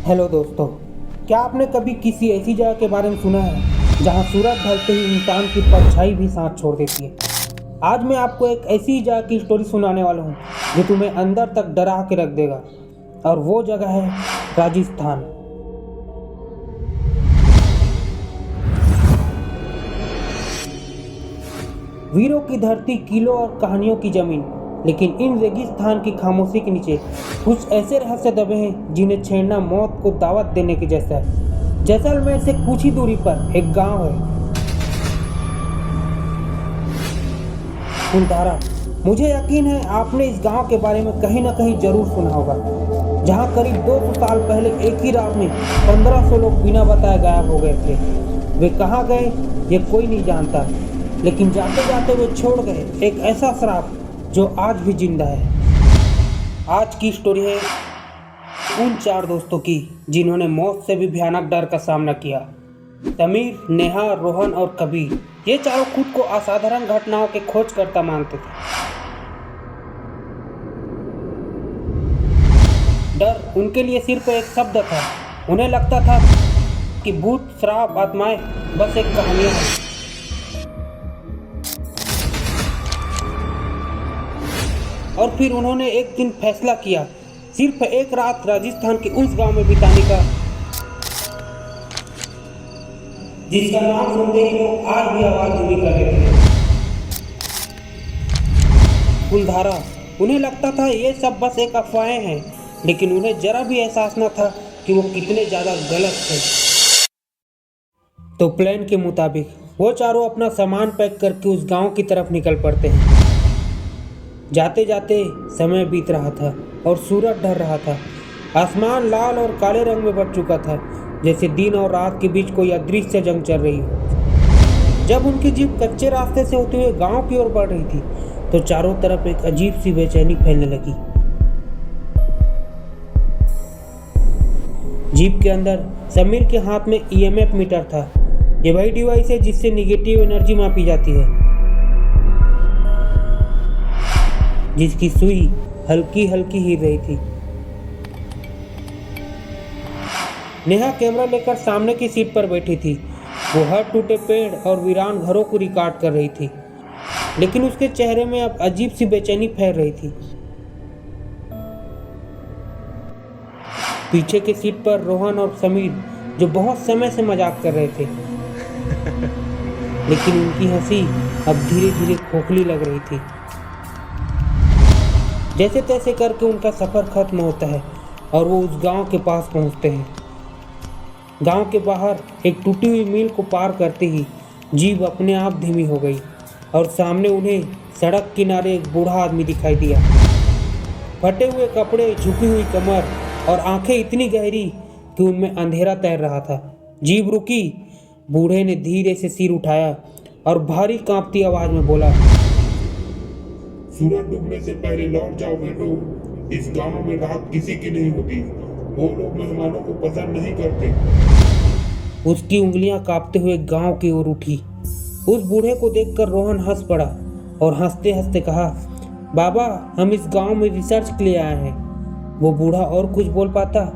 Hello दोस्तों, क्या आपने कभी किसी ऐसी जगह के बारे में सुना है जहां सूरज ढलते ही इंसान की परछाई भी सांस छोड़ देती है। आज मैं आपको एक ऐसी जगह की स्टोरी सुनाने वाला हूं जो तुम्हें अंदर तक डरा के रख देगा, और वो जगह है राजस्थान। वीरों की धरती, किलों और कहानियों की जमीन, लेकिन इन रेगिस्तान की खामोशी के नीचे कुछ ऐसे रहस्य दबे हैं जिन्हें छेड़ना मौत को दावत देने के जैसा है। जैसलमेर से कुछ ही दूरी पर एक गांव है, कुलधारा। मुझे यकीन है आपने इस गांव के बारे में कहीं ना कहीं जरूर सुना होगा, जहां करीब 200 साल पहले एक ही रात में 1500 लोग बिना बताए गायब हो गए थे। वे कहाँ गए ये कोई नहीं जानता, लेकिन जाते जाते वे छोड़ गए एक ऐसा श्राप जो आज भी जिंदा है। आज की स्टोरी है उन 4 दोस्तों की जिन्होंने मौत से भी भयानक डर का सामना किया। समीर, नेहा, रोहन और कबीर, ये चारों खुद को असाधारण घटनाओं के खोजकर्ता मानते थे। डर उनके लिए सिर्फ एक शब्द था। उन्हें लगता था कि भूत, श्राप, आत्माएं बस एक कहानी है। और फिर उन्होंने एक दिन फैसला किया, सिर्फ एक रात राजस्थान के उस गांव में बिताने का जिसका नाम सुनते ही लोग आज भी आवाज धीमी कर देते हैं। कुलधारा। उन्हें लगता था ये सब बस एक अफवाहें हैं, लेकिन उन्हें जरा भी एहसास न था कि वो कितने ज्यादा गलत थे। तो प्लान के मुताबिक वो चारों अपना सामान पैक करके उस गांव की तरफ निकल पड़ते हैं। जाते जाते समय बीत रहा था और सूरज ढल रहा था। आसमान लाल और काले रंग में बढ़ चुका था, जैसे दिन और रात के बीच कोई अदृश्य जंग चल रही हो। जब उनकी जीप कच्चे रास्ते से होते हुए गांव की ओर बढ़ रही थी, तो चारों तरफ एक अजीब सी बेचैनी फैलने लगी। जीप के अंदर समीर के हाथ में ईएमएफ मीटर था। ये वही डिवाइस है जिससे निगेटिव एनर्जी मापी जाती है, जिसकी सुई हल्की हल्की हिल रही थी। नेहा कैमरा लेकर सामने की सीट पर बैठी थी। वो हर टूटे पेड़ और वीरान घरों को रिकॉर्ड कर रही थी, लेकिन उसके चेहरे में अब अजीब सी बेचैनी फैल रही थी। पीछे की सीट पर रोहन और समीर, जो बहुत समय से मजाक कर रहे थे, लेकिन उनकी हंसी अब धीरे धीरे खोखली लग रही थी। जैसे तैसे करके उनका सफ़र खत्म होता है और वो उस गांव के पास पहुंचते हैं। गांव के बाहर एक टूटी हुई मील को पार करते ही जीप अपने आप धीमी हो गई और सामने उन्हें सड़क किनारे एक बूढ़ा आदमी दिखाई दिया। फटे हुए कपड़े, झुकी हुई कमर और आंखें इतनी गहरी कि उनमें अंधेरा तैर रहा था। जीप रुकी। बूढ़े ने धीरे से सिर उठाया और भारी कांपती आवाज में बोला, सूरज डूबने से पहले लौट जाओ बेटो। इस गांव में रात किसी की नहीं होती। वो लोग मेहमानों को पसंद नहीं करते। उसकी उंगलियां कांपते हुए गांव की ओर उठी। उस बूढ़े को देखकर रोहन हंस पड़ा और हंसते हंसते कहा, बाबा, हम इस गांव में रिसर्च के लिए आए हैं। वो बूढ़ा और कुछ बोल पाता,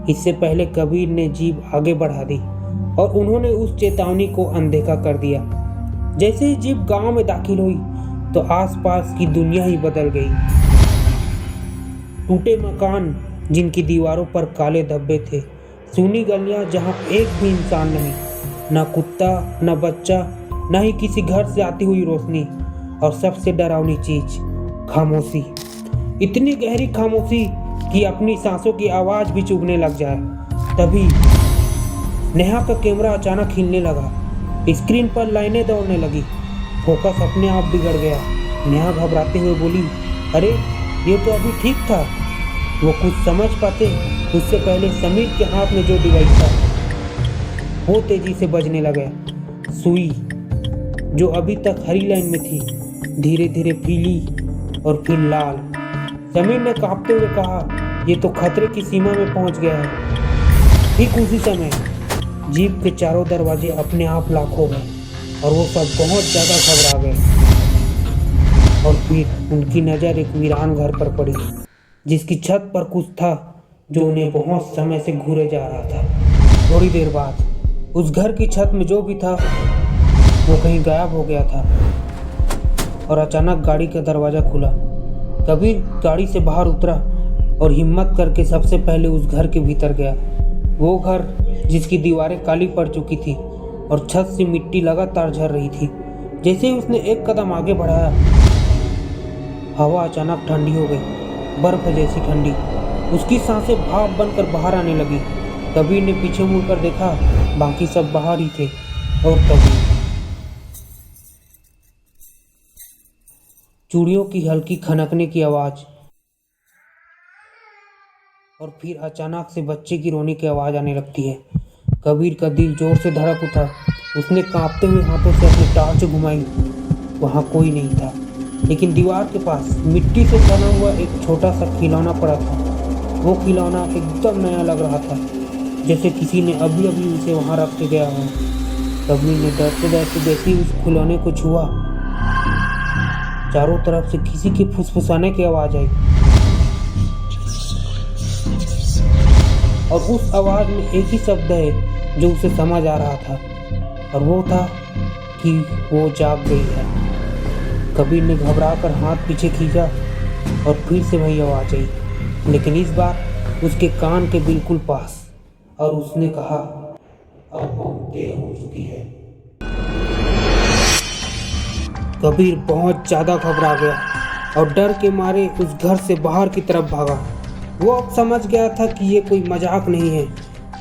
इससे पहले कबीर ने जीप आगे बढ़ा दी और उन्होंने उस चेतावनी को अनदेखा कर दिया। जैसे ही जीप गांव में दाखिल हुई तो आसपास की दुनिया ही बदल गई। टूटे मकान जिनकी दीवारों पर काले धब्बे थे, सूनी गलियां जहां एक भी इंसान नहीं, ना कुत्ता, ना बच्चा, ना ही किसी घर से आती हुई रोशनी, और सबसे डरावनी चीज, खामोशी। इतनी गहरी खामोशी कि अपनी सांसों की आवाज भी चुभने लग जाए। तभी नेहा का कैमरा अचानक हिलने लगा। स्क्रीन पर लाइनें दौड़ने लगी। फोकस अपने आप बिगड़ गया। नेहा घबराते हुए बोली, अरे ये तो अभी ठीक था। वो कुछ समझ पाते उससे पहले समीर के हाथ में जो डिवाइस था वो तेजी से बजने लगा। सुई, जो अभी तक हरी लाइन में थी, धीरे धीरे पीली और फिर लाल। समीर ने कांपते हुए कहा, ये तो खतरे की सीमा में पहुंच गया है। ठीक उसी समय जीप के चारों दरवाजे अपने आप लॉक हो गए और वो सब बहुत ज़्यादा घबरा गए। और फिर उनकी नज़र एक वीरान घर पर पड़ी, जिसकी छत पर कुछ था जो उन्हें बहुत समय से घूरे जा रहा था। थोड़ी देर बाद उस घर की छत में जो भी था वो कहीं गायब हो गया था और अचानक गाड़ी का दरवाज़ा खुला। कबीर गाड़ी से बाहर उतरा और हिम्मत करके सबसे पहले उस घर के भीतर गया। वो घर जिसकी दीवारें काली पड़ चुकी थी और छत से मिट्टी लगातार झड़ रही थी। जैसे ही उसने एक कदम आगे बढ़ाया, हवा अचानक ठंडी हो गई, बर्फ जैसी ठंडी। उसकी सांसें भाप बनकर बाहर आने लगी। कबीर ने पीछे मुड़कर देखा, बाकी सब बाहर ही थे। और तभी चूड़ियों की हल्की खनकने की आवाज़ और फिर अचानक से बच्चे की रोने की आवाज़ आने लगती है। कबीर का दिल जोर से धड़क उठा। उसने कांपते हुए हाथों से अपनी टार्च घुमाई। वहाँ कोई नहीं था, लेकिन दीवार के पास मिट्टी से बना हुआ एक छोटा सा खिलौना पड़ा था। वो खिलौना एकदम नया लग रहा था, जैसे किसी ने अभी अभी उसे वहाँ रख के गया हो। कबीर ने डरते डरते जैसे ही उस खिलौने को छुआ, चारों तरफ से किसी के फुसफुसाने की आवाज़ आई और उस आवाज़ में एक ही शब्द है जो उसे समझ आ रहा था, और वो था कि वो जाग गई है। कबीर ने घबराकर हाथ पीछे खींचा और फिर से वही आवाज़ आई, लेकिन इस बार उसके कान के बिल्कुल पास, और उसने कहा, अब बहुत देर हो चुकी है। कबीर बहुत ज़्यादा घबरा गया और डर के मारे उस घर से बाहर की तरफ भागा। वो अब समझ गया था कि ये कोई मजाक नहीं है,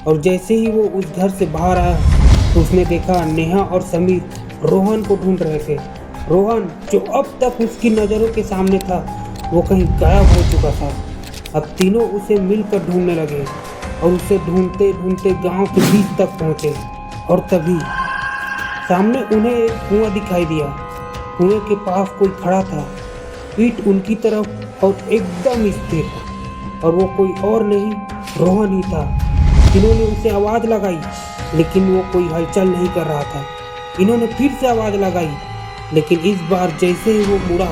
और जैसे ही वो उस घर से बाहर आया तो उसने देखा नेहा और समीर रोहन को ढूंढ रहे थे। रोहन, जो अब तक उसकी नज़रों के सामने था, वो कहीं गायब हो चुका था। अब तीनों उसे मिलकर ढूंढने लगे और उसे ढूंढते ढूंढते गांव के बीच तक पहुंचे। और तभी सामने उन्हें एक कुआं दिखाई दिया। कुएं के पास कोई खड़ा था, पीठ उनकी तरफ और एकदम स्थिर, और वो कोई और नहीं, रोहन ही था। इन्होंने उसे आवाज़ लगाई, लेकिन वो कोई हलचल नहीं कर रहा था। इन्होंने फिर से आवाज़ लगाई, लेकिन इस बार जैसे ही वो मुड़ा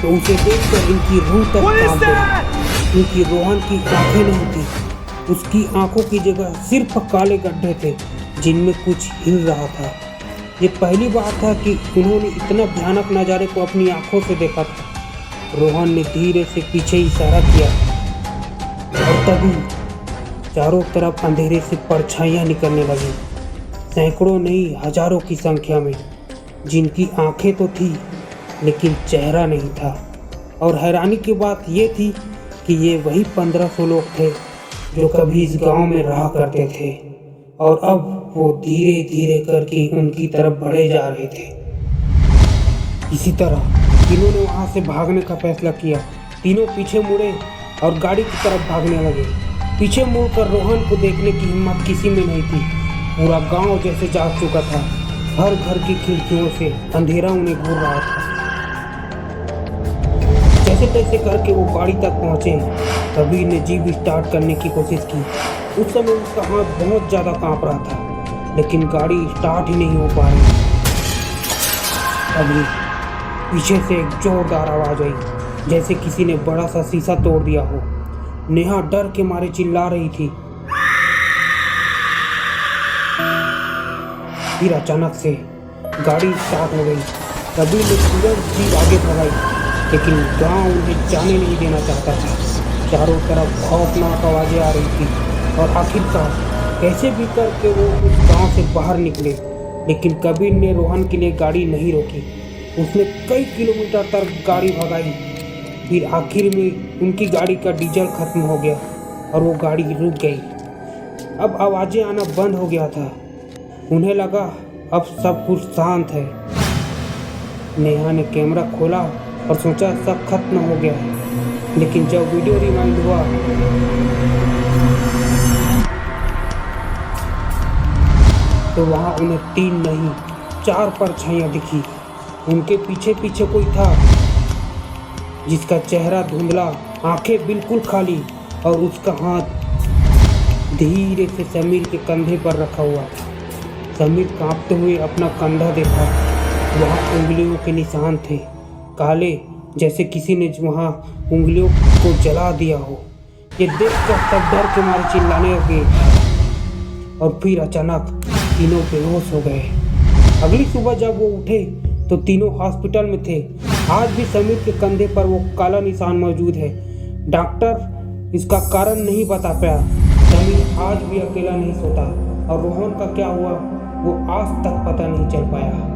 तो उसे देखकर इनकी रूह तक कांप गई, क्योंकि रोहन की आंखें नहीं थी। उसकी आंखों की जगह सिर्फ काले गड्ढे थे जिनमें कुछ हिल रहा था। ये पहली बार था कि उन्होंने इतना भयानक नज़ारे को अपनी आंखों से देखा था। रोहन ने धीरे से पीछे इशारा किया और तभी चारों तरफ अंधेरे से परछाइयाँ निकलने लगी, सैकड़ों नहीं हजारों की संख्या में, जिनकी आंखें तो थी लेकिन चेहरा नहीं था। और हैरानी की बात ये थी कि ये वही 1500 लोग थे जो कभी इस गांव में रहा करते थे, और अब वो धीरे धीरे करके उनकी तरफ बढ़े जा रहे थे। इसी तरह तीनों ने वहाँ से भागने का फैसला किया। तीनों पीछे मुड़े और गाड़ी की तरफ भागने लगे। पीछे मुड़कर रोहन को देखने की हिम्मत किसी में नहीं थी। पूरा गांव जैसे जाग चुका था। हर घर की खिड़कियों से अंधेरा उन्हें घूर रहा था। जैसे तैसे करके वो गाड़ी तक पहुंचे। कबीर ने जीप स्टार्ट करने की कोशिश की। उस समय उसका हाथ बहुत ज़्यादा कांप रहा था, लेकिन गाड़ी स्टार्ट ही नहीं हो पा रही। तभी पीछे से एक जोरदार आवाज़ आई, जैसे किसी ने बड़ा सा शीशा तोड़ दिया हो। नेहा डर के मारे चिल्ला रही थी। फिर अचानक से गाड़ी स्टार्ट हो गई। कबीर ने तुरंत जीप आगे भगाई, लेकिन गांव उन्हें जाने नहीं देना चाहता था। चारों तरफ खौफनाक आवाज़ें आ रही थी, और आखिरकार कैसे भी करके वो उस गांव से बाहर निकले। लेकिन कबीर ने रोहन के लिए गाड़ी नहीं रोकी। उसने कई किलोमीटर तक गाड़ी भगाई। फिर आखिर में उनकी गाड़ी का डीजल खत्म हो गया और वो गाड़ी रुक गई। अब आवाज़ें आना बंद हो गया था। उन्हें लगा अब सब कुछ शांत है। नेहा ने कैमरा खोला और सोचा सब खत्म हो गया है, लेकिन जब वीडियो रिवाइंड हुआ तो वहाँ उन्हें 3 नहीं 4 परछाइयाँ दिखी। उनके पीछे पीछे कोई था, जिसका चेहरा धुंधला, आंखें बिल्कुल खाली, और उसका हाथ धीरे से समीर के कंधे पर रखा हुआ था। समीर कांपते हुए अपना कंधा देखा। वहाँ उंगलियों के निशान थे, काले, जैसे किसी ने वहाँ उंगलियों को जला दिया हो। ये देखकर सब डर के मारे चिल्लाने लगे और फिर अचानक तीनों बेहोश हो गए। अगली सुबह जब वो उठे तो तीनों हॉस्पिटल में थे। आज भी समीर के कंधे पर वो काला निशान मौजूद है। डॉक्टर इसका कारण नहीं बता पाया। समीर आज भी अकेला नहीं सोता और रोहन का क्या हुआ वो आज तक पता नहीं चल पाया।